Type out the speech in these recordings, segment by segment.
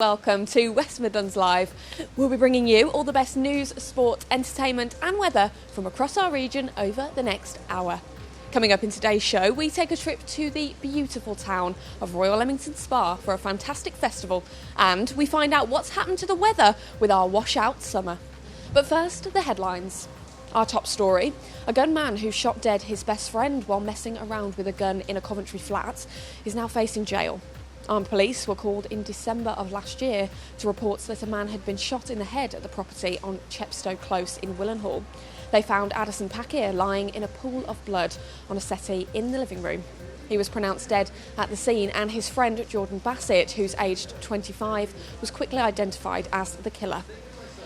Welcome to West Midlands Live. We'll be bringing you all the best news, sport, entertainment and weather from across our region over the next hour. Coming up in today's show, we take a trip to the beautiful town of Royal Leamington Spa for a fantastic festival, and we find out what's happened to the weather with our washout summer. But first, the headlines. Our top story: a gunman who shot dead his best friend while messing around with a gun in a Coventry flat is now facing jail. Armed police were called in December of last year to reports that a man had been shot in the head at the property on Chepstow Close in Willenhall. They found Addison Packer lying in a pool of blood on a settee in the living room. He was pronounced dead at the scene, and his friend Jordan Bassett, who's aged 25, was quickly identified as the killer.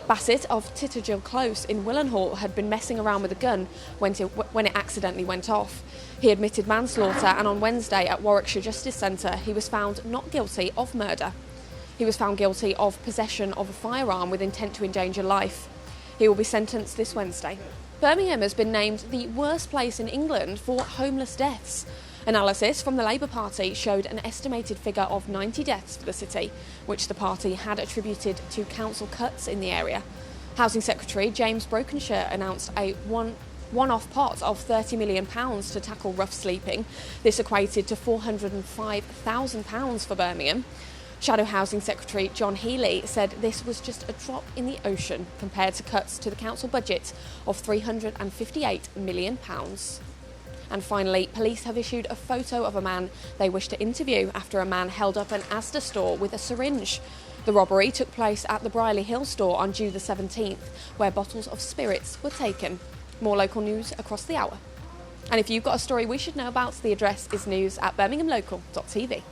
Bassett of Tittergill Close in Willenhall had been messing around with a gun when it accidentally went off. He admitted manslaughter, and on Wednesday at Warwickshire Justice Centre he was found not guilty of murder. He was found guilty of possession of a firearm with intent to endanger life. He will be sentenced this Wednesday. Birmingham has been named the worst place in England for homeless deaths. Analysis from the Labour Party showed an estimated figure of 90 deaths for the city, which the party had attributed to council cuts in the area. Housing Secretary James Brokenshire announced a one-off pot of £30 million to tackle rough sleeping. This equated to £405,000 for Birmingham. Shadow Housing Secretary John Healey said this was just a drop in the ocean compared to cuts to the council budget of £358 million. And finally, police have issued a photo of a man they wish to interview after a man held up an Asda store with a syringe. The robbery took place at the Brierley Hill store on June the 17th, where bottles of spirits were taken. More local news across the hour. And if you've got a story we should know about, the address is news@birminghamlocal.tv.